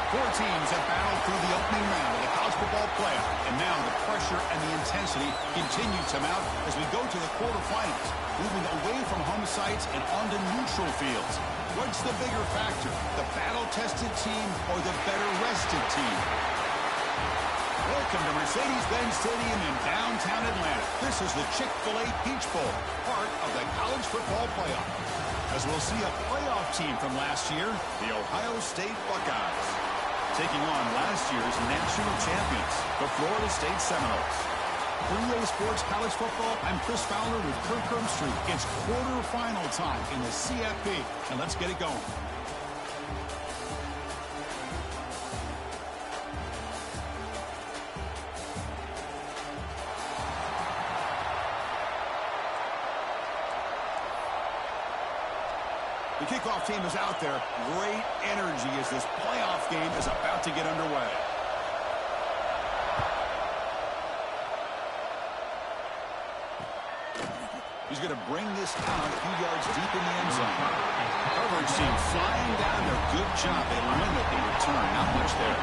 Four teams have battled through the opening round of the college football playoff, and now the pressure and the intensity continue to mount as we go to the quarterfinals, moving away from home sites and onto neutral fields. What's the bigger factor, the battle-tested team or the better-rested team? Welcome to Mercedes-Benz Stadium in downtown Atlanta. This is the Chick-fil-A Peach Bowl, part of the college football playoff. As we'll see a playoff team from last year, the Ohio State Buckeyes, taking on last year's national champions, the Florida State Seminoles. For EA Sports College Football, I'm Chris Fowler with Kirk Herbstreit. It's quarterfinal time in the CFP, and let's get it going. The kickoff team is out there. Great energy as this playoff game is about to get underway. He's going to bring this down a few yards deep in the end zone. Coverage team flying down there. Good job. They limit the return. Not much there.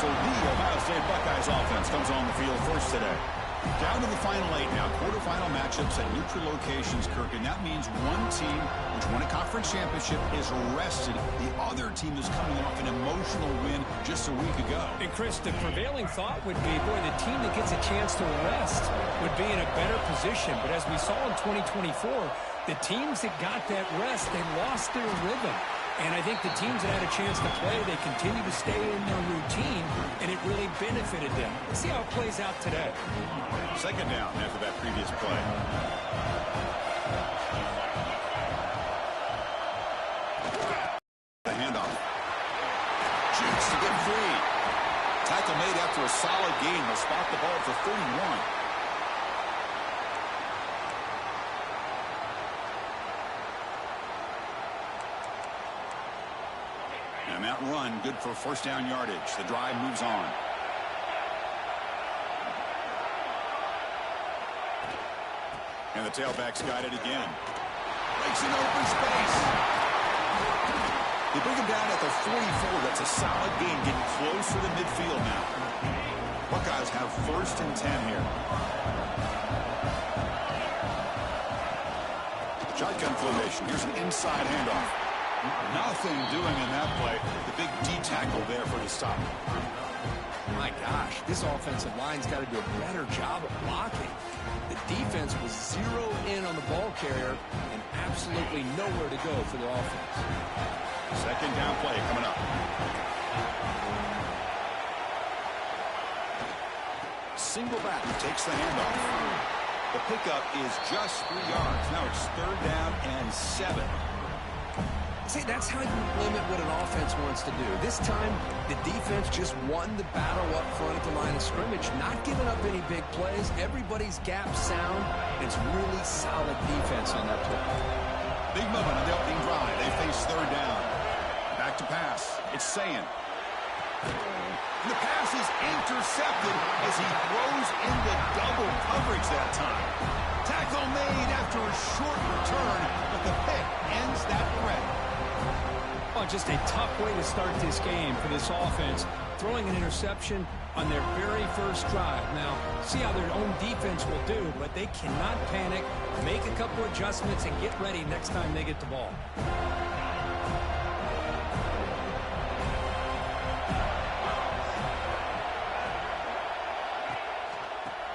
So the Ohio State Buckeyes offense comes on the field first today. Down to the final 8 now. Quarterfinal matchups at neutral locations, Kirk. And that means one team which won a conference championship is rested. The other team is coming off an emotional win just a week ago. And, Chris, the prevailing thought would be, boy, the team that gets a chance to rest would be in a better position. But as we saw in 2024, the teams that got that rest, they lost their rhythm. And I think the teams that had a chance to play, they continue to stay in their routine, and it really benefited them. Let's see how it plays out today. Second down after that previous play. The handoff. Shoots to get free. Tackle made after a solid gain. They'll spot the ball for 31. And that run, good for first down yardage. The drive moves on. And the tailback's got it again. Breaks an open space. They bring him down at the 44. That's a solid gain, getting closer to midfield now. Buckeyes have first and 10 here. Shotgun formation. Here's an inside handoff. Nothing doing in that play. The big D tackle there for the stop. My gosh, this offensive line's got to do a better job of blocking. The defense was zero in on the ball carrier and absolutely nowhere to go for the offense. Second down play coming up. Single back takes the handoff. The pickup is just 3 yards. Now it's third down and 7. See, that's how you limit what an offense wants to do. This time, the defense just won the battle up front at the line of scrimmage, not giving up any big plays. Everybody's gap sound. It's really solid defense on that play. Big moment on the opening drive. They face third down. Back to pass. It's Sayin. And the pass is intercepted as he throws into double coverage that time. Tackle made after a short return, but the pick ends that threat. Oh, just a tough way to start this game for this offense, throwing an interception on their very first drive. Now, see how their own defense will do, but they cannot panic, make a couple adjustments, and get ready next time they get the ball.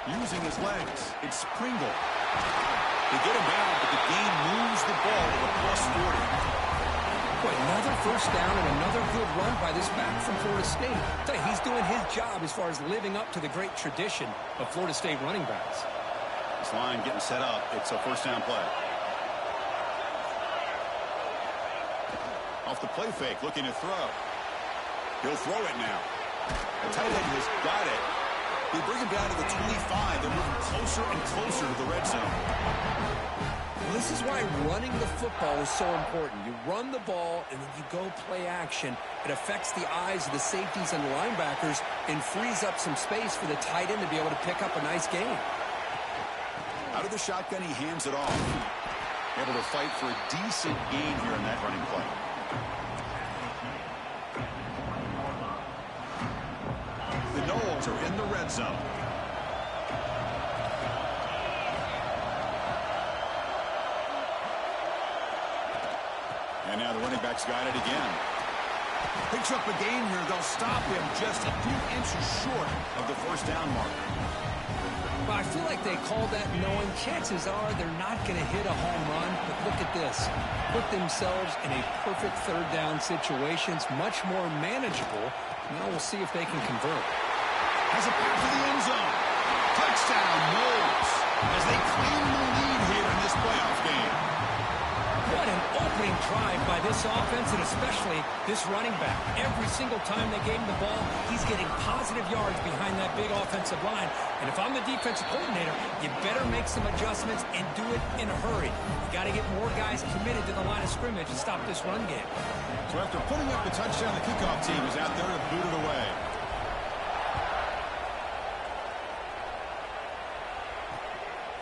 Using his legs, it's Pringle. They get him down, but the game moves the ball to the +40. Boy, another first down and another good run by this back from Florida State. I tell you, he's doing his job as far as living up to the great tradition of Florida State running backs. This line getting set up. It's a first down play. Off the play fake, looking to throw. He'll throw it now. The tight end has got it. They bring him down to the 25. They're moving closer and closer to the red zone. Well, this is why running the football is so important. You run the ball, and then you go play action. It affects the eyes of the safeties and the linebackers and frees up some space for the tight end to be able to pick up a nice gain. Out of the shotgun, he hands it off. Able to fight for a decent gain here in that running play. Buckeyes are in the red zone. And now the running back's got it again. Picks up a gain here. They'll stop him just a few inches short of the first down mark. Well, I feel like they called that knowing chances are they're not going to hit a home run. But look at this. Put themselves in a perfect third down situation. It's much more manageable. Now we'll see if they can convert. Has a pass to the end zone. Touchdown, Knowles, as they claim the lead here in this playoff game. What an opening drive by this offense, and especially this running back. Every single time they gave him the ball, he's getting positive yards behind that big offensive line. And if I'm the defensive coordinator, you better make some adjustments and do it in a hurry. You got to get more guys committed to the line of scrimmage and stop this run game. So after putting up the touchdown, the kickoff team is out there to boot it away.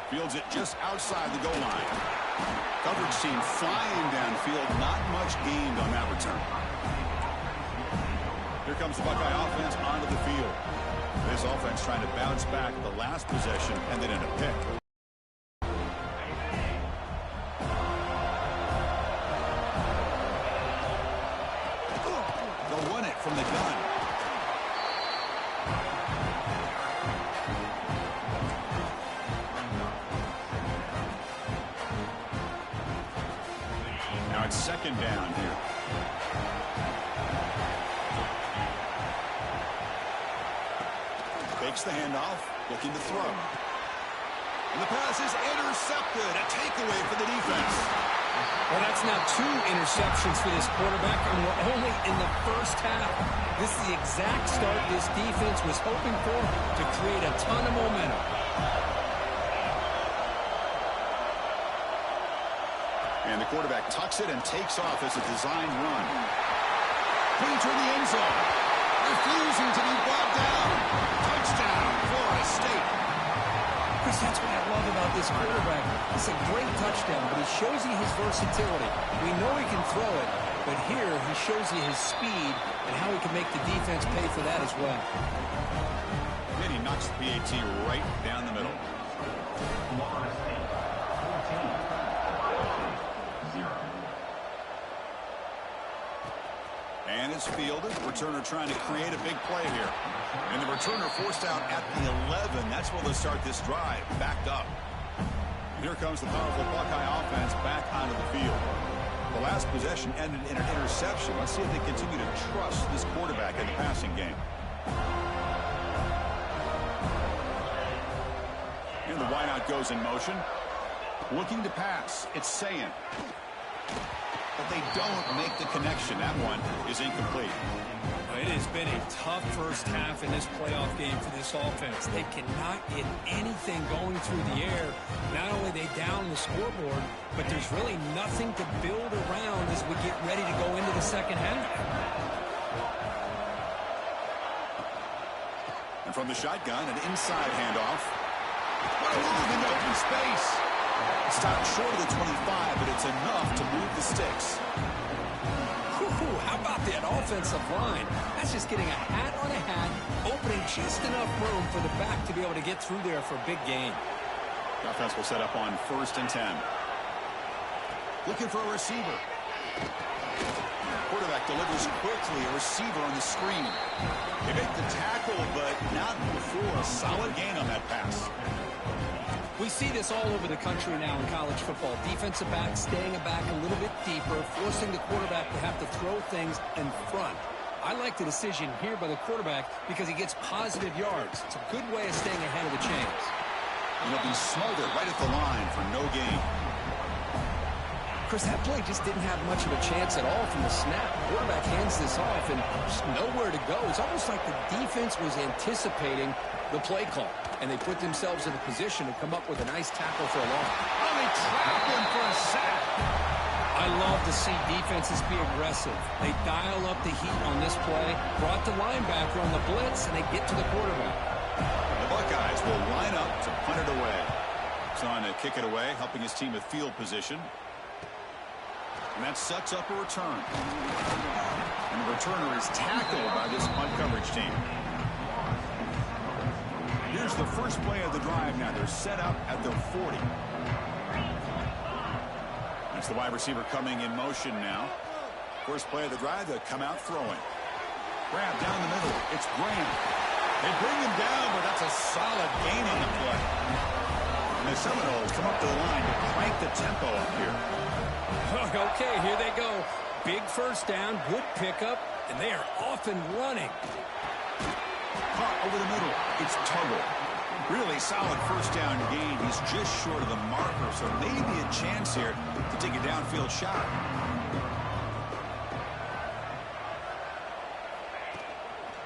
Fields it just outside the goal line. Coverage team flying downfield. Not much gained on that return. Here comes the Buckeye offense onto the field. This offense trying to bounce back the last possession and then in a pick. They'll run it from the gun. Now it's second down here. Fakes the handoff, looking to throw. And the pass is intercepted. A takeaway for the defense. Well, that's now 2 interceptions for this quarterback, and we're only in the first half. This is the exact start this defense was hoping for to create a ton of momentum. And the quarterback tucks it and takes off as a designed run. Pointer in the end zone. Refusing to be brought down. Touchdown, Florida State. Chris, that's what I love about this quarterback. It's a great touchdown, but he shows you his versatility. We know he can throw it, but here he shows you his speed and how he can make the defense pay for that as well. Then he knocks the PAT right down the middle. And it's fielded. Returner trying to create a big play here. And the returner forced out at the 11. That's where they'll start this drive. Backed up. Here comes the powerful Buckeye offense back onto the field. The last possession ended in an interception. Let's see if they continue to trust this quarterback in the passing game. And the wideout goes in motion. Looking to pass. It's Sayin. But they don't make the connection. That one is incomplete. It has been a tough first half in this playoff game for this offense. They cannot get anything going through the air. Not only they down the scoreboard, but there's really nothing to build around as we get ready to go into the second half. And from the shotgun, an inside handoff. What a move into open space. Stopped short of the 25, but it's enough to move the sticks. How about that offensive line? That's just getting a hat on a hat, opening just enough room for the back to be able to get through there for a big gain. The offense will set up on 1st and 10. Looking for a receiver. Quarterback delivers quickly, a receiver on the screen. They make the tackle, but not before a solid gain on that pass. We see this all over the country now in college football. Defensive backs staying back a little bit deeper, forcing the quarterback to have to throw things in front. I like the decision here by the quarterback because he gets positive yards. It's a good way of staying ahead of the chains. And he'll be smothered right at the line for no gain. Chris, that play just didn't have much of a chance at all from the snap. The quarterback hands this off and just nowhere to go. It's almost like the defense was anticipating the play call, and they put themselves in a position to come up with a nice tackle for a loss. Oh, they trap him for a sack. I love to see defenses be aggressive. They dial up the heat on this play, brought the linebacker on the blitz, and they get to the quarterback. The Buckeyes will line up to punt it away. Trying to kick it away, helping his team with field position. And that sets up a return. And the returner is tackled by this punt coverage team. the first play of the drive now. They're set up at their 40. That's the wide receiver coming in motion now. First play of the drive, they'll come out throwing. Grab down the middle. It's Graham. They bring him down, but that's a solid gain on the play. And the Seminoles come up to the line to crank the tempo up here. Okay, here they go. Big first down, good pickup, and they are off and running. Caught over the middle. It's Tuggle. Really solid first down gain. He's just short of the marker, so maybe a chance here to take a downfield shot.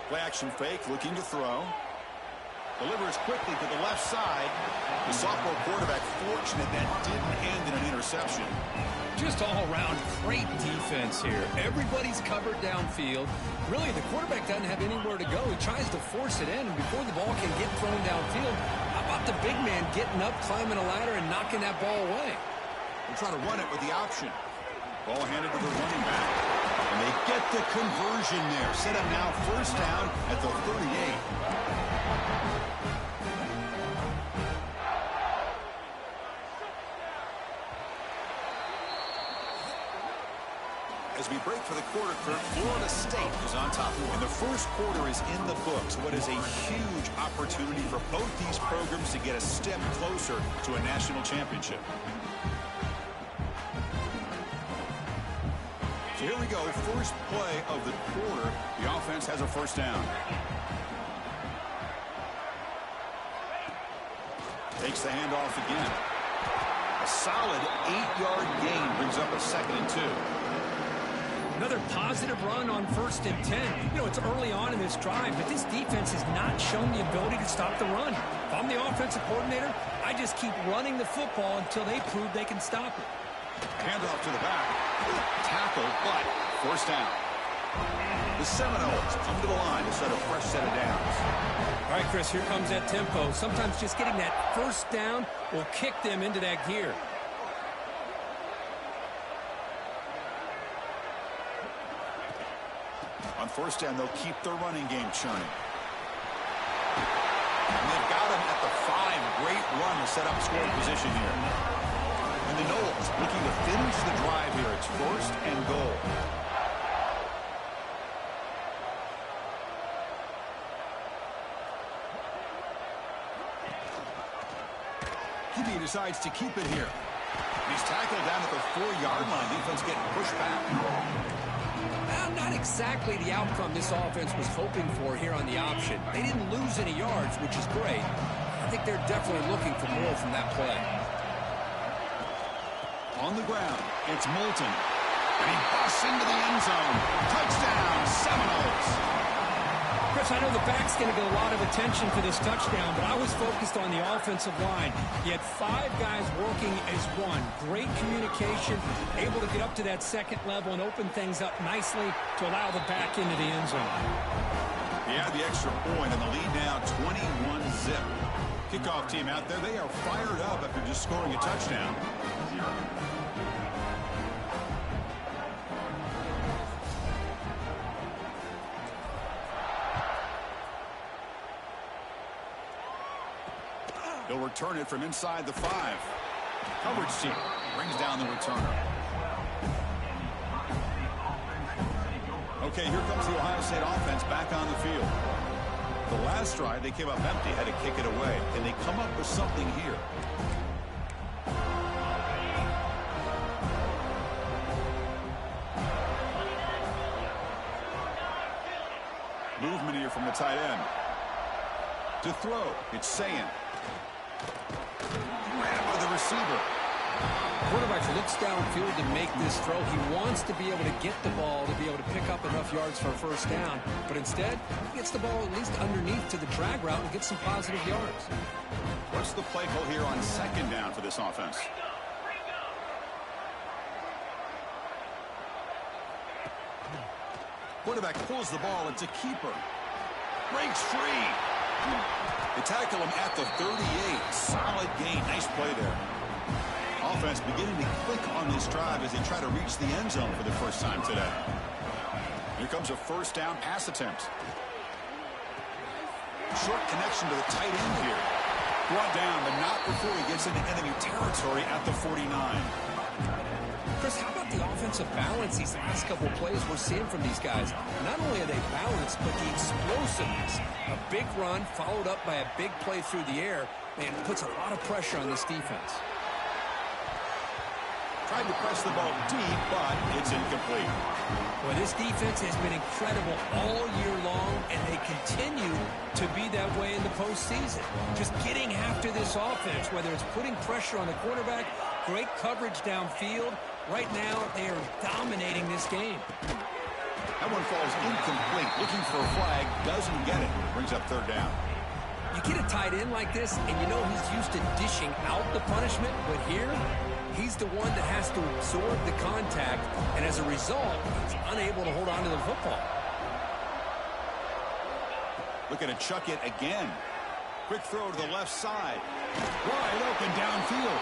Play action fake, looking to throw. Delivers quickly to the left side. The sophomore quarterback fortunate that didn't end in an interception. Just all around great defense here. Everybody's covered downfield. Really, the quarterback doesn't have anywhere to go. He tries to force it in, and before the ball can get thrown downfield, how about the big man getting up, climbing a ladder, and knocking that ball away? They'll try to run it with the option. Ball handed to the running back. And they get the conversion there. Set up now first down at the 38. As we break for the quarter, Florida State is on top. And the first quarter is in the books. What is a huge opportunity for both these programs to get a step closer to a national championship. So here we go. First play of the quarter. The offense has a first down. Takes the handoff again. A solid 8-yard gain brings up a 2nd and 2. Another positive run on 1st and 10. You know, it's early on in this drive, but this defense has not shown the ability to stop the run. If I'm the offensive coordinator, I just keep running the football until they prove they can stop it. Handoff to the back. Tackle, but first down. The Seminoles come to the line to set a fresh set of downs. All right, Chris, here comes that tempo. Sometimes just getting that first down will kick them into that gear. On first down, they'll keep their running game churning. And they've got him at the 5. Great run to set up scoring position here. And the Noles looking to finish the drive here. It's 1st and goal. QB decides to keep it here. He's tackled down at the 4-yard line. Defense getting pushed back. Well, not exactly the outcome this offense was hoping for here on the option. They didn't lose any yards, which is great. I think they're definitely looking for more from that play. On the ground, it's Moulton. And he busts into the end zone. Touchdown, Seminoles. Chris, I know the back's going to get a lot of attention for this touchdown, but I was focused on the offensive line. You had 5 guys working as one. Great communication, able to get up to that 2nd level and open things up nicely to allow the back into the end zone. Yeah, the extra point, and the lead now 21-zip. Kickoff team out there, they are fired up after just scoring a touchdown. They'll return it from inside the 5. Coverage team brings down the returner. Okay, here comes the Ohio State offense back on the field. The last drive, they came up empty, had to kick it away. Can they come up with something here? Movement here from the tight end. To throw, it's Sayin. Grabbed by the receiver. Quarterback looks downfield to make this throw. He wants to be able to get the ball to be able to pick up enough yards for a first down. But instead, he gets the ball at least underneath to the drag route and gets some positive yards. What's the play call here on 2nd down for this offense? Quarterback pulls the ball. It's a keeper. Breaks free. They tackle him at the 38. Solid gain. Nice play there. Offense beginning to click on this drive as they try to reach the end zone for the first time today. Here comes a first down pass attempt. Short connection to the tight end here. Brought down, but not before he gets into enemy territory at the 49. Chris, how about the offensive balance these last couple of plays we're seeing from these guys? Not only are they balanced, but the explosiveness. A big run followed up by a big play through the air, man, puts a lot of pressure on this defense. Tried to press the ball deep, but it's incomplete. Well, this defense has been incredible all year long, and they continue to be that way in the postseason. Just getting after this offense, whether it's putting pressure on the quarterback, great coverage downfield. Right now, they are dominating this game. That one falls incomplete. Looking for a flag, doesn't get it. Brings up third down. You get a tight end like this, and you know he's used to dishing out the punishment, but here, he's the one that has to absorb the contact, and as a result, he's unable to hold on to the football. Looking to chuck it again. Quick throw to the left side. Wide open downfield.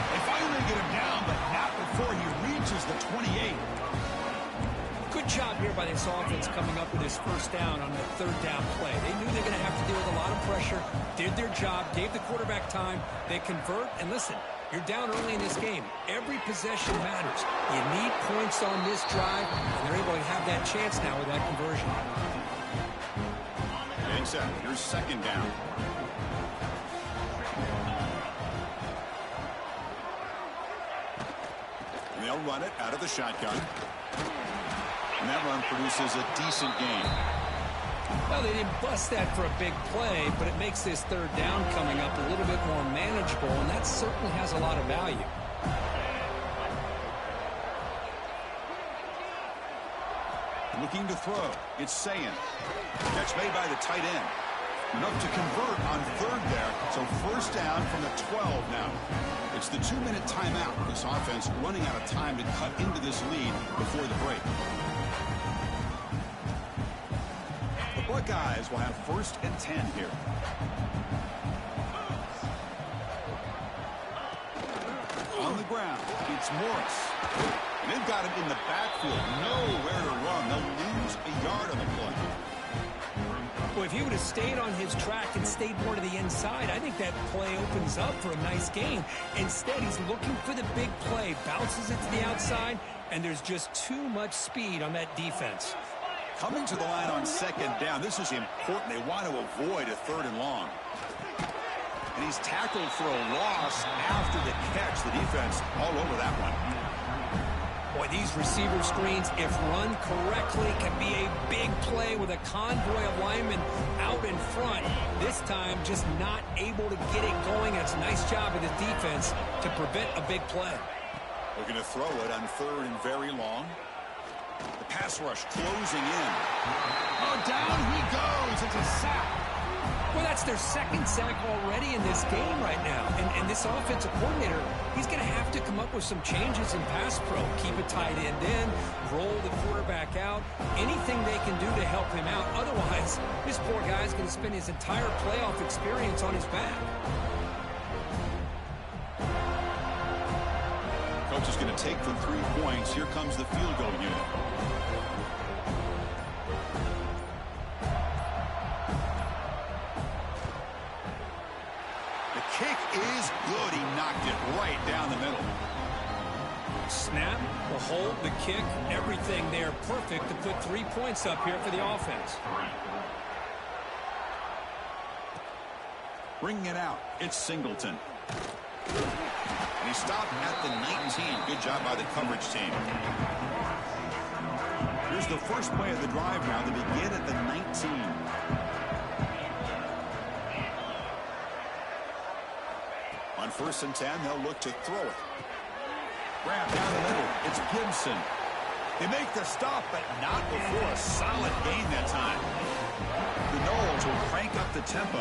They finally get him down, but not before he reaches the 28. Good job here by this offense coming up with his first down on the third down play. They knew they were going to have to deal with a lot of pressure, did their job, gave the quarterback time. They convert, and listen, you're down early in this game. Every possession matters. You need points on this drive, and they're able to have that chance now with that conversion. And set. Here's second down. And they'll run it out of the shotgun. And that run produces a decent gain. Well, they didn't bust that for a big play, but it makes this third down coming up a little bit more manageable, and that certainly has a lot of value. Looking to throw. It's Sayin. Catch made by the tight end. Enough to convert on third there. So first down from the 12 now. It's the 2-minute timeout. This offense running out of time to cut into this lead before the break. The Buckeyes will have first and 10 here. On the ground, it's Morris. And they've got him in the backfield. Nowhere to run. They'll lose a yard on the play. Well, if he would have stayed on his track and stayed more to the inside, I think that play opens up for a nice gain. Instead, he's looking for the big play, bounces it to the outside, and there's just too much speed on that defense. Coming to the line on second down, this is important. They want to avoid a third and long. And he's tackled for a loss after the catch. The defense all over that one. Boy, these receiver screens, if run correctly, can be a big play with a convoy of linemen out in front. This time, just not able to get it going. It's a nice job of the defense to prevent a big play. Looking to throw it on third and very long. The pass rush closing in. Oh, down he goes. It's a sack. Well, that's their second sack already in this game right now. And this offensive coordinator, he's going to have to come up with some changes in pass pro. Keep a tight end in, roll the quarterback out, anything they can do to help him out. Otherwise, this poor guy's going to spend his entire playoff experience on his back. Coach is going to take the 3 points. Here comes the field goal unit. Kick is good. He knocked it right down the middle. Snap, the hold, the kick, everything there perfect to put 3 points up here for the offense. Bringing it out, it's Singleton. And he stopped at the 19. Good job by the coverage team. Here's the first play of the drive now. They begin at the 19. On first and 10, they'll look to throw it. Grab down the middle. It's Gibson. They make the stop, but not before a solid gain that time. The Knowles will crank up the tempo.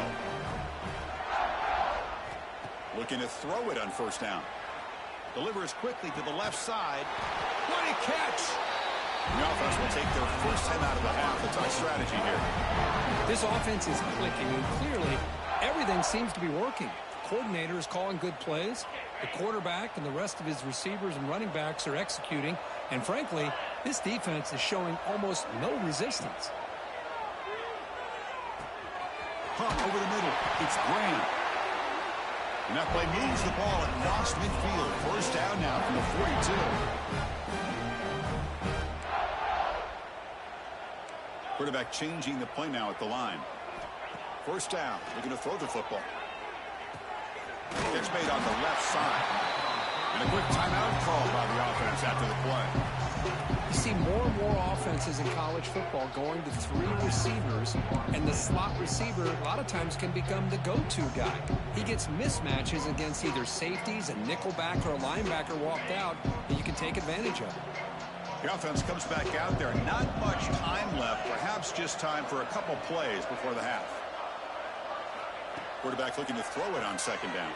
Looking to throw it on first down. Delivers quickly to the left side. What a catch! The offense will take their first 10 out of the half. Let's talk strategy here. This offense is clicking, and clearly everything seems to be working. Coordinator is calling good plays. The quarterback and the rest of his receivers and running backs are executing. And frankly, this defense is showing almost no resistance. pump over the middle. It's Graham. And that play moves the ball across midfield. First down now from the 42. Quarterback changing the play now at the line. First down. They're going to throw the football. Catch made on the left side. And a quick timeout called by the offense after the play. You see more and more offenses in college football going to 3 receivers, and the slot receiver a lot of times can become the go-to guy. He gets mismatches against either safeties, a nickelback, or a linebacker walked out that you can take advantage of. The offense comes back out there. Not much time left. Perhaps just time for a couple plays before the half. Quarterback looking to throw it on second down.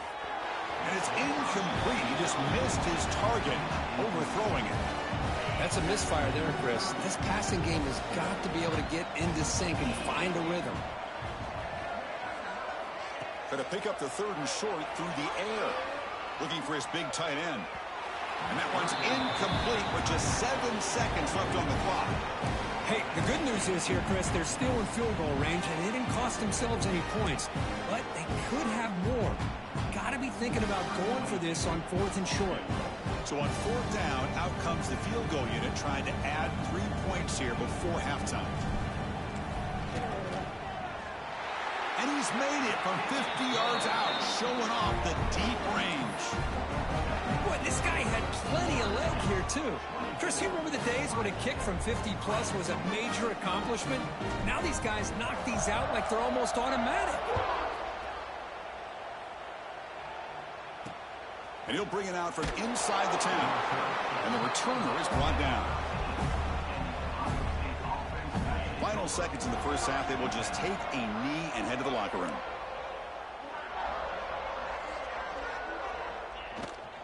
And it's incomplete. He just missed his target, overthrowing it. That's a misfire there, Chris. This passing game has got to be able to get into sync and find a rhythm. Going to pick up the 3rd and short through the air. Looking for his big tight end. And that one's incomplete with just 7 seconds left on the clock. Hey, the good news is here, Chris, they're still in field goal range, and they didn't cost themselves any points. But they could have more. Got to be thinking about going for this on 4th and short. So on 4th down, out comes the field goal unit trying to add 3 points here before halftime. And he's made it from 50 yards out, showing off the deep range. Boy, this guy had plenty of leg here, too. Chris, you remember the days when a kick from 50-plus was a major accomplishment? Now these guys knock these out like they're almost automatic. And he'll bring it out from inside the 10. And the returner is brought down. Final seconds in the first half, they will just take a knee and head to the locker room.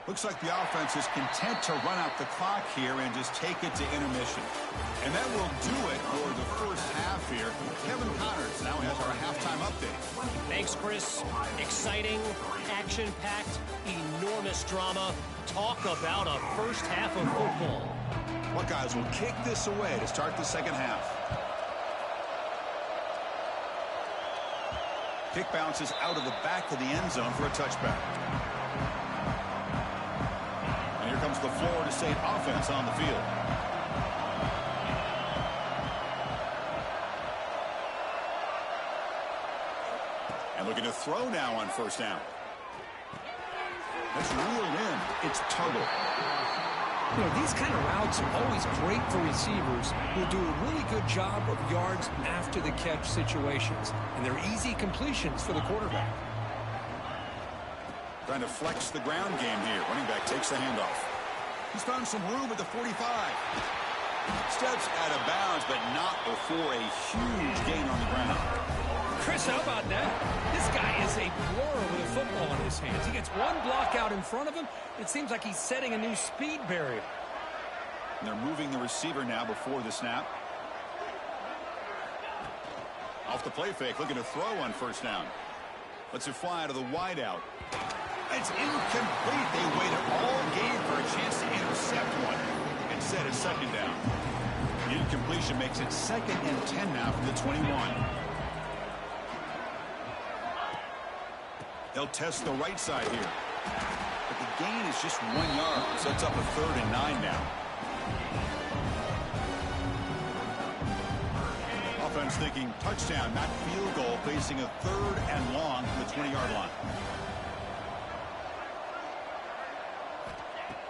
Looks like the offense is content to run out the clock here and just take it to intermission. And that will do it for the first half here. Kevin Connors now has our halftime update. Thanks, Chris. Exciting, action-packed, enormous drama. Talk about a first half of football. Buckeyes will kick this away to start the second half. Kick bounces out of the back of the end zone for a touchback. And here comes the Florida State offense on the field. And looking to throw now on first down. That's reeled in. It's Tuttle. You know, these kind of routes are always great for receivers who do a really good job of yards after the catch situations. And they're easy completions for the quarterback. Trying to flex the ground game here. Running back takes the handoff. He's found some room at the 45. Steps out of bounds, but not before a huge gain on the ground. Chris, how about that? This guy is a blur with a football in his hands. He gets one block out in front of him. It seems like he's setting a new speed barrier. And they're moving the receiver now before the snap. Off the play fake, looking to throw on first down. Lets it fly to the wideout. It's incomplete. They waited all game for a chance to intercept one. Instead, it's second down. The incompletion makes it 2nd and 10 now from the 21. They'll test the right side here. But the gain is just 1 yard. Sets up a 3rd and 9 now. Offense thinking touchdown, not field goal, facing a 3rd and long from the 20-yard line.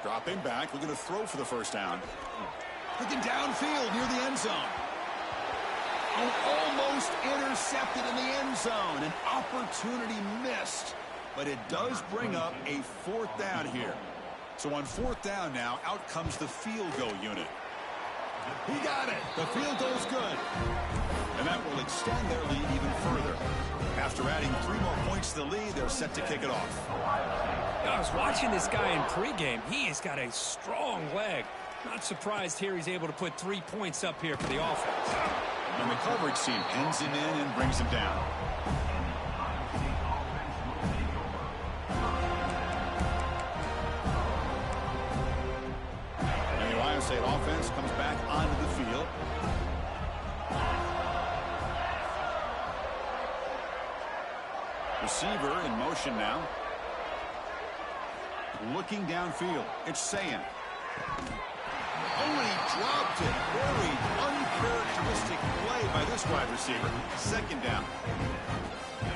Dropping back, looking to throw for the first down. Looking downfield near the end zone. And almost intercepted in the end zone. An opportunity missed. But it does bring up a 4th down here. So on 4th down now, out comes the field goal unit. He got it. The field goal's good. And that will extend their lead even further. After adding 3 more points to the lead, they're set to kick it off. I was watching this guy in pregame. He has got a strong leg. Not surprised here he's able to put 3 points up here for the offense. And the coverage team pins him in and brings him down. And the Ohio State offense comes back onto the field. Receiver in motion now. Looking downfield. It's Sayan. Oh, and he dropped it. Very uncharacteristic play by this wide receiver. Second down.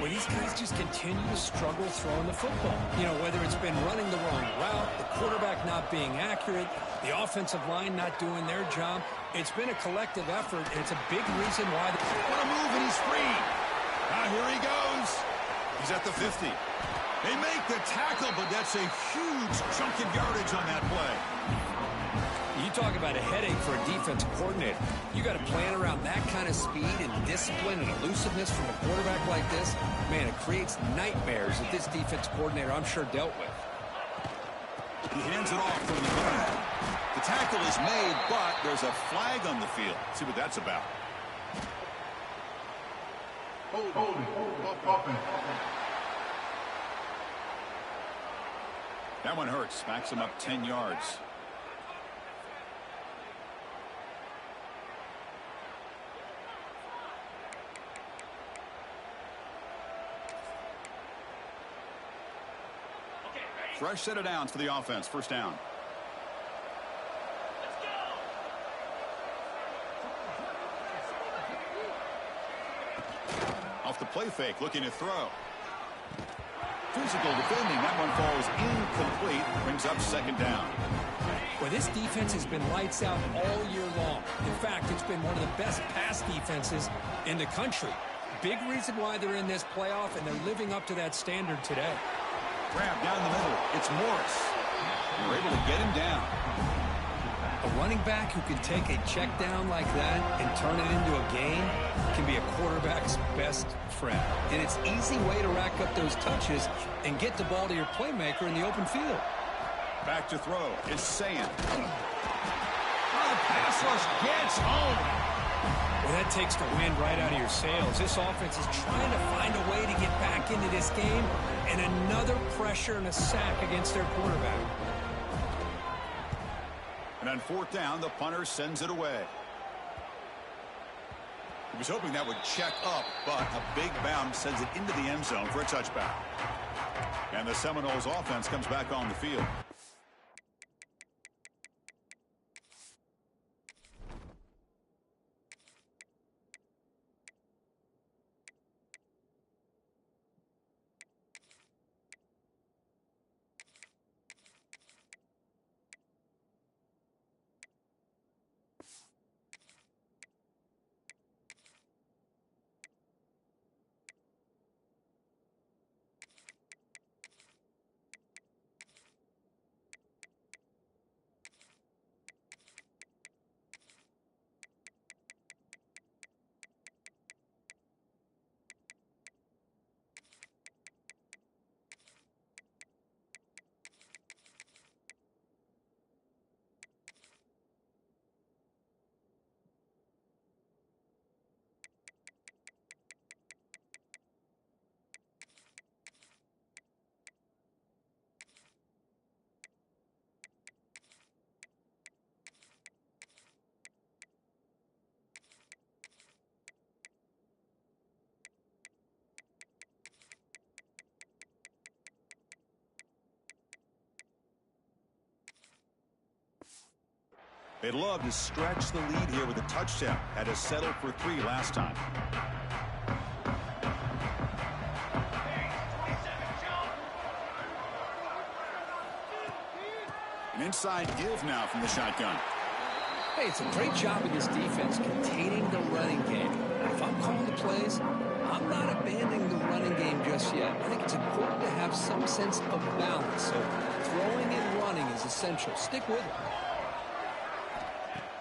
Well, these guys just continue to struggle throwing the football. You know, whether it's been running the wrong route, the quarterback not being accurate, the offensive line not doing their job. It's been a collective effort, and it's a big reason why. What a move, and he's free. Now here he goes. He's at the 50. They make the tackle, but that's a huge chunk of yardage on that play. You talk about a headache for a defensive coordinator. You got to plan around that kind of speed and discipline and elusiveness from a quarterback like this. Man, it creates nightmares that this defensive coordinator, I'm sure, dealt with. He hands it off from the gun. The tackle is made, but there's a flag on the field. Let's see what that's about. That one hurts. Backs him up 10 yards. Fresh set of downs for the offense. First down. Off the play fake, looking to throw. Physical defending. That one falls incomplete. Brings up second down. Well, this defense has been lights out all year long. In fact, it's been one of the best pass defenses in the country. Big reason why they're in this playoff, and they're living up to that standard today. Grab down the middle. It's Morris. They're able to get him down. A running back who can take a check down like that and turn it into a gain can be a quarterback's best friend. And it's an easy way to rack up those touches and get the ball to your playmaker in the open field. Back to throw. It's Sayan. Oh, pass rush gets home. Well, that takes the wind right out of your sails. This offense is trying to find a way to get back into this game, and another pressure and a sack against their quarterback. And on fourth down, the punter sends it away. He was hoping that would check up, but a big bounce sends it into the end zone for a touchback. And the Seminoles offense comes back on the field. They'd love to stretch the lead here with a touchdown. Had to settle for 3 last time. An inside give now from the shotgun. Hey, it's a great job of this defense containing the running game. If I'm calling the plays, I'm not abandoning the running game just yet. I think it's important to have some sense of balance. So throwing and running is essential. Stick with it.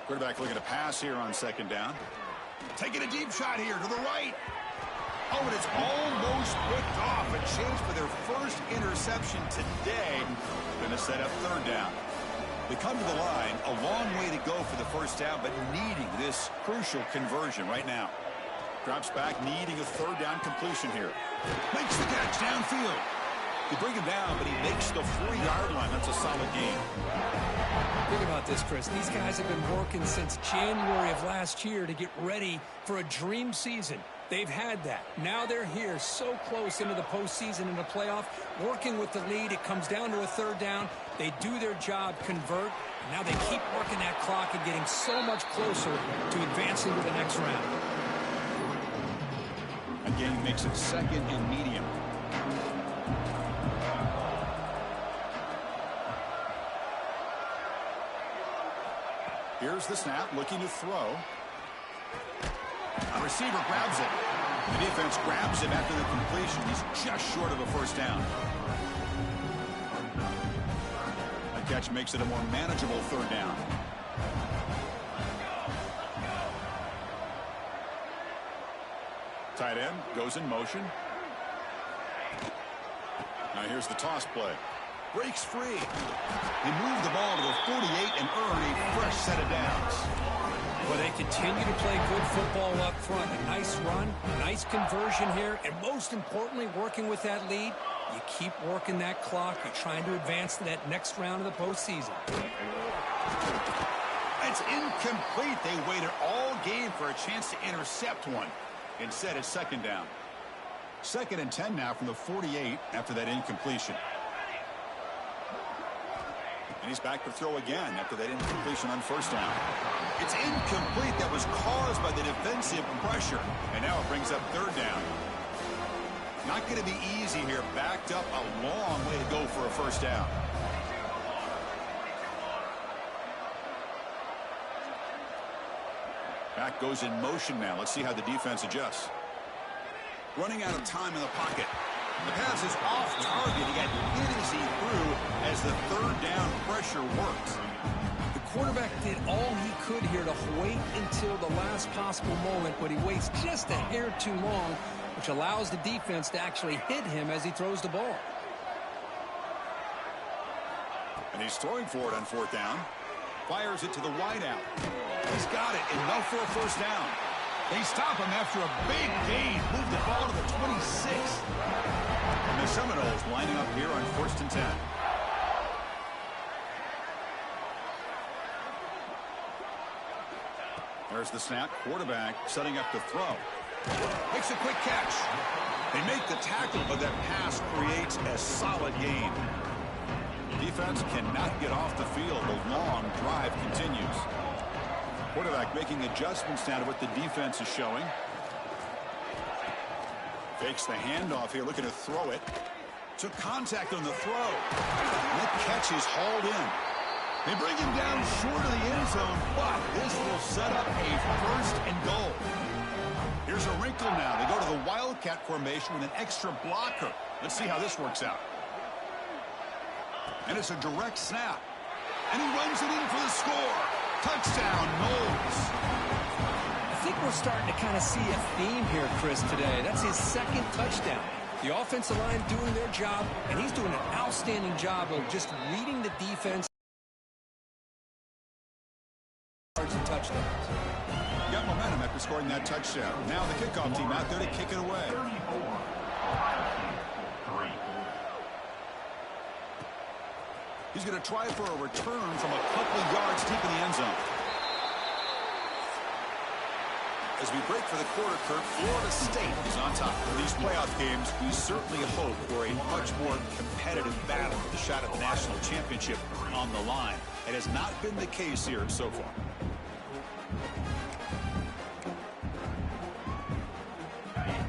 Quarterback looking to pass here on second down. Taking a deep shot here to the right. Oh, and it's almost picked off. A chance for their first interception today. Going to set up third down. They come to the line. A long way to go for the first down, but needing this crucial conversion right now. Drops back, needing a third down completion here. Makes the catch downfield. They bring him down, but he makes the 3-yard line. That's a solid game. Think about this, Chris. These guys have been working since January of last year to get ready for a dream season. They've had that. Now they're here so close into the postseason and the playoff, working with the lead. It comes down to a third down. They do their job, convert. And now they keep working that clock and getting so much closer to advancing to the next round. Again, makes it second and medium. Here's the snap, looking to throw. A receiver grabs it. The defense grabs him after the completion. He's just short of a first down. That catch makes it a more manageable third down. Tight end goes in motion. Now here's the toss play. Breaks free. They move the ball to the 48 and earn a fresh set of downs. Well, they continue to play good football up front. A nice run, nice conversion here, and most importantly, working with that lead, you keep working that clock. You're trying to advance to that next round of the postseason. It's incomplete. They waited all game for a chance to intercept one. Instead, it's second down. 2nd and 10 now from the 48 after that incompletion. And he's back to throw again after that incompletion on first down. It's incomplete. That was caused by the defensive pressure. And now it brings up third down. Not going to be easy here. Backed up a long way to go for a first down. Back goes in motion now. Let's see how the defense adjusts. Running out of time in the pocket. The pass is off target. He got hit as he threw as the third down pressure worked. The quarterback did all he could here to wait until the last possible moment, but he waits just a hair too long, which allows the defense to actually hit him as he throws the ball. And he's throwing for it on fourth down. Fires it to the wideout. He's got it. Enough for a first down. They stop him after a big gain. Move the ball to the 26. And the Seminoles lining up here on 1st and 10. There's the snap. Quarterback setting up to throw. Makes a quick catch. They make the tackle, but that pass creates a solid gain. Defense cannot get off the field. The long drive continues. Quarterback making adjustments now to what the defense is showing. Fakes the handoff here, looking to throw it. Took contact on the throw. And that catch is hauled in. They bring him down short of the end zone, but this will set up a 1st and goal. Here's a wrinkle now. They go to the Wildcat formation with an extra blocker. Let's see how this works out. And it's a direct snap. And he runs it in for the score. Touchdown, Knowles. I think we're starting to kind of see a theme here, Chris, today. That's his 2nd touchdown. The offensive line doing their job, and he's doing an outstanding job of just reading the defense. And touchdowns. Got momentum after scoring that touchdown. Now the kickoff team out there to kick it away. He's going to try for a return from a couple yards deep in the end zone. As we break for the quarter, Kurt, Florida State is on top. For these playoff games, we certainly hope for a much more competitive battle with the shot at the national championship on the line. It has not been the case here so far.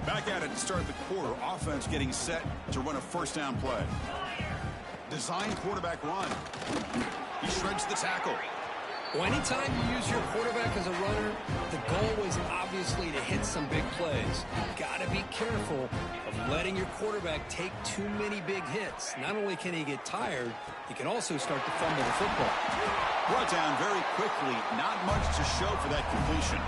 Back at it to start the quarter. Offense getting set to run a first down play. Design quarterback run. He shreds the tackle. Well, anytime you use your quarterback as a runner, the goal is obviously to hit some big plays. You've got to be careful of letting your quarterback take too many big hits. Not only can he get tired, he can also start to fumble the football. Brought down very quickly. Not much to show for that completion.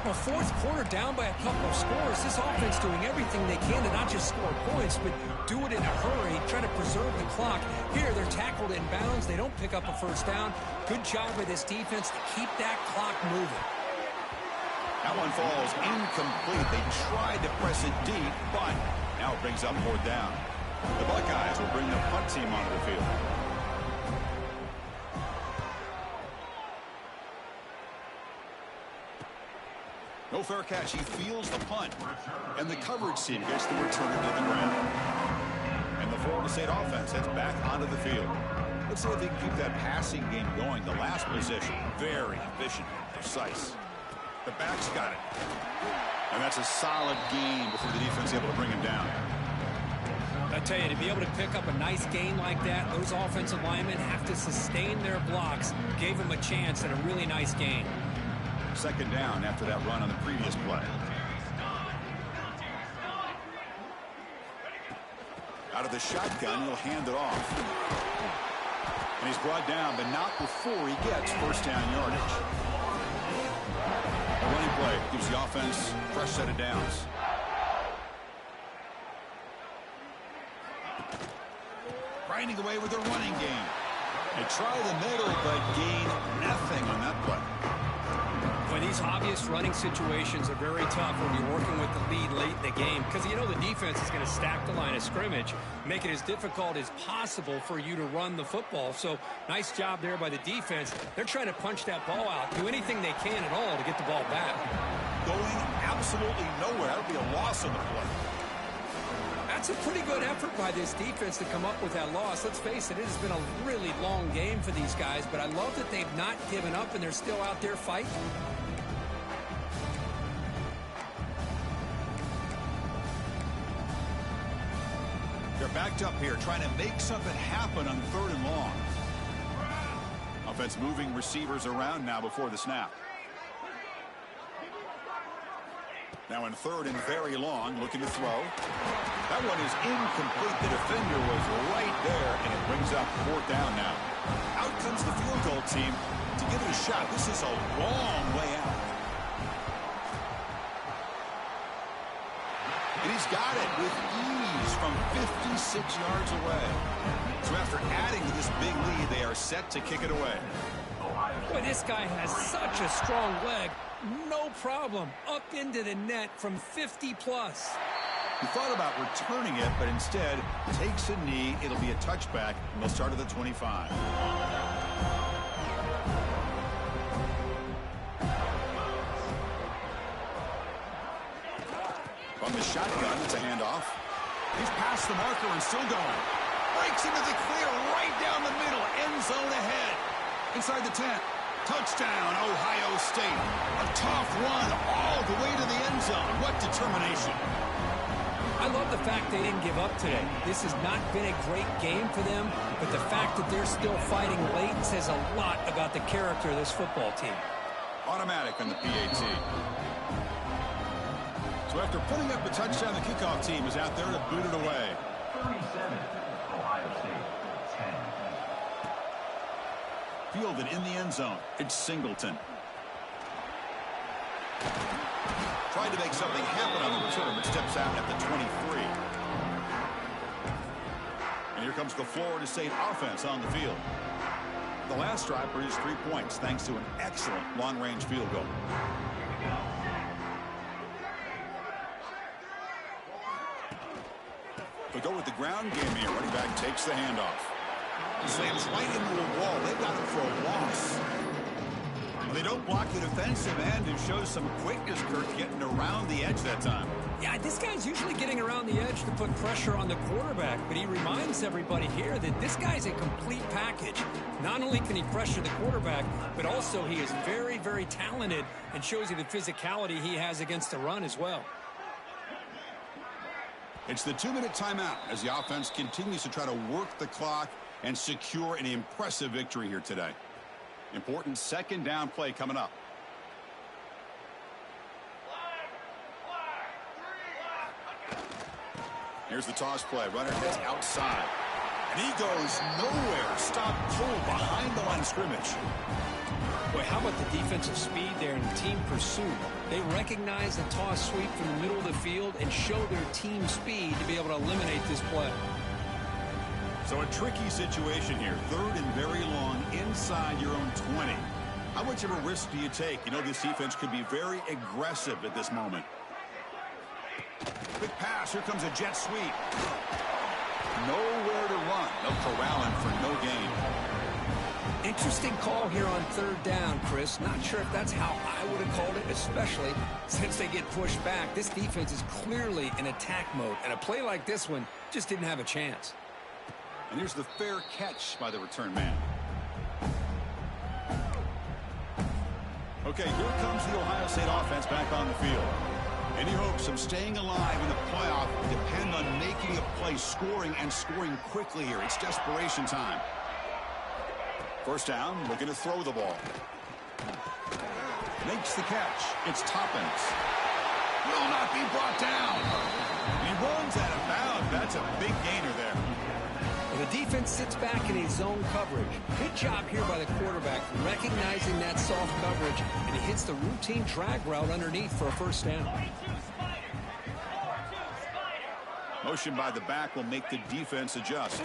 Well, 4th quarter down by a couple of scores. This offense doing everything they can to not just score points, but do it in a hurry, try to preserve the clock. Here, they're tackled in bounds. They don't pick up a first down. Good job by this defense to keep that clock moving. That one falls incomplete. They tried to press it deep, but now it brings up 4th down. The Buckeyes will bring the punt team onto the field. No fair catch. He feels the punt. And the coverage team gets the return to the ground. And the Florida State offense heads back onto the field. Let's see if they can keep that passing game going. The last possession, very efficient, precise. The back's got it. And that's a solid gain before the defense is able to bring him down. I tell you, to be able to pick up a nice gain like that, those offensive linemen have to sustain their blocks. Gave them a chance at a really nice gain. Second down after that run on the previous play. Out of the shotgun, he'll hand it off. And he's brought down, but not before he gets first down yardage. The running play gives the offense a fresh set of downs. Grinding away with a running game. They try the middle, but gain nothing on that play. Well, these obvious running situations are very tough when you're working with the lead late in the game, because you know the defense is going to stack the line of scrimmage, make it as difficult as possible for you to run the football. So nice job there by the defense. They're trying to punch that ball out, do anything they can at all to get the ball back. Going absolutely nowhere. That would be a loss on the play. That's a pretty good effort by this defense to come up with that loss. Let's face it, it has been a really long game for these guys, but I love that they've not given up and they're still out there fighting. They're backed up here trying to make something happen on 3rd and long. Offense moving receivers around now before the snap. Now in 3rd and very long, looking to throw. That one is incomplete. The defender was right there, and it brings up 4th down now. Out comes the field goal team to give it a shot. This is a long way out. And he's got it with ease from 56 yards away. So after adding to this big lead, they are set to kick it away. Boy, this guy has such a strong leg. No problem. Up into the net from 50 plus. He thought about returning it, but instead takes a knee. It'll be a touchback, and they'll start at the 25. From the shotgun, it's a handoff. He's past the marker and still going. Breaks into the clear right down the middle. End zone ahead. Inside the 10. Touchdown, Ohio State. A tough run all the way to the end zone. What determination. I love the fact they didn't give up today. This has not been a great game for them, but the fact that they're still fighting late says a lot about the character of this football team. Automatic on the PAT. So after putting up the touchdown, the kickoff team is out there to boot it away. 37, Ohio State, 10. Fielded in the end zone. It's Singleton. Tried to make something happen on the return, but steps out at the 23. And here comes the Florida State offense on the field. The last drive produced 3 points thanks to an excellent long-range field goal. They go with the ground game here. Running back takes the handoff. Slams right into the wall. They've got him for a loss. They don't block the defensive end and shows some quickness, Kurt, getting around the edge that time. Yeah, this guy's usually getting around the edge to put pressure on the quarterback, but he reminds everybody here that this guy's a complete package. Not only can he pressure the quarterback, but also he is very, very talented and shows you the physicality he has against the run as well. It's the 2-minute timeout as the offense continues to try to work the clock and secure an impressive victory here today. Important second down play coming up. Here's the toss play. Runner hits outside. And he goes nowhere. Stop pulled behind the line of scrimmage. Boy, how about the defensive speed there and the team pursuit? They recognize the toss sweep from the middle of the field and show their team speed to be able to eliminate this play. So a tricky situation here. 3rd and very long inside your own 20. How much of a risk do you take? You know this defense could be very aggressive at this moment. Big pass. Here comes a jet sweep. Nowhere to run. They'll corral him for no gain. Interesting call here on third down, Chris. Not sure if that's how I would have called it, especially since they get pushed back. This defense is clearly in attack mode, and a play like this one just didn't have a chance. And here's the fair catch by the return man. Okay, here comes the Ohio State offense back on the field. Any hopes of staying alive in the playoff depend on making a play, scoring, and scoring quickly here. It's desperation time. First down, looking to throw the ball. Makes the catch. It's Toppins. Will not be brought down. He runs out of bounds. That's a big gainer there. Well, the defense sits back in a zone coverage. Good job here by the quarterback, recognizing that soft coverage, and he hits the routine drag route underneath for a first down. Motion by the back will make the defense adjust.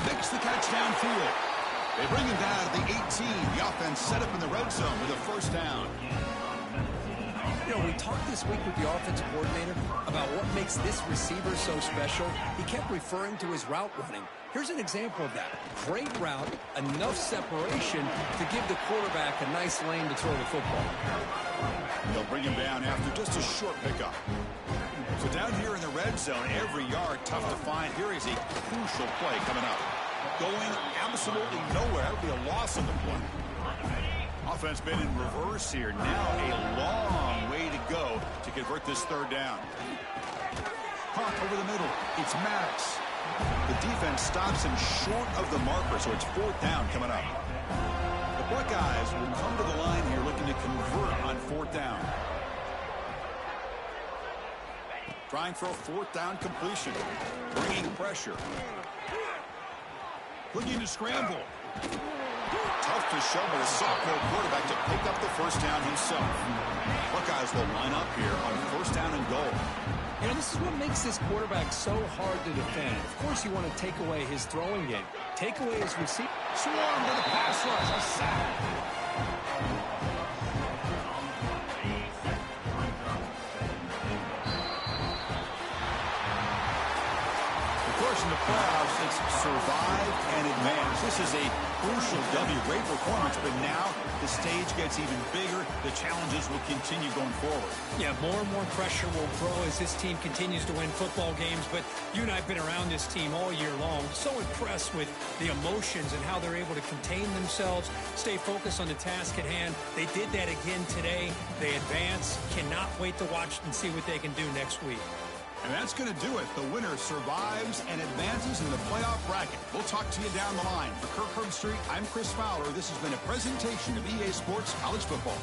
Makes the catch downfield. They bring him down at the 18. The offense set up in the red zone with a first down. You know, we talked this week with the offensive coordinator about what makes this receiver so special. He kept referring to his route running. Here's an example of that. Great route, enough separation to give the quarterback a nice lane to throw the football. They'll bring him down after just a short pickup. So down here in the red zone, every yard tough to find. Here is a crucial play coming up. Going absolutely nowhere. That would be a loss of the play. Offense been in reverse here. Now a long way to go to convert this third down. Hawk over the middle. It's Maddox. The defense stops him short of the marker, so it's fourth down coming up. The Buckeyes will come to the line here looking to convert on fourth down. Trying for a fourth down completion. Bringing pressure. Looking to scramble. Tough to show, but a sophomore quarterback to pick up the first down himself. Buckeyes will line up here on first down and goal. You know, this is what makes this quarterback so hard to defend. Of course, you want to take away his throwing game. Take away his receiver. Swarm to the pass rush. A sack. In the playoffs, it's survive and advance. This is a crucial W. Great performance, but now the stage gets even bigger. The challenges will continue going forward. Yeah, more and more pressure will grow as this team continues to win football games, but you and I have been around this team all year long. So impressed with the emotions and how they're able to contain themselves, stay focused on the task at hand. They did that again today. They advance. Cannot wait to watch and see what they can do next week. And that's going to do it. The winner survives and advances in the playoff bracket. We'll talk to you down the line. For Kirk Herbstreit, I'm Chris Fowler. This has been a presentation of EA Sports College Football.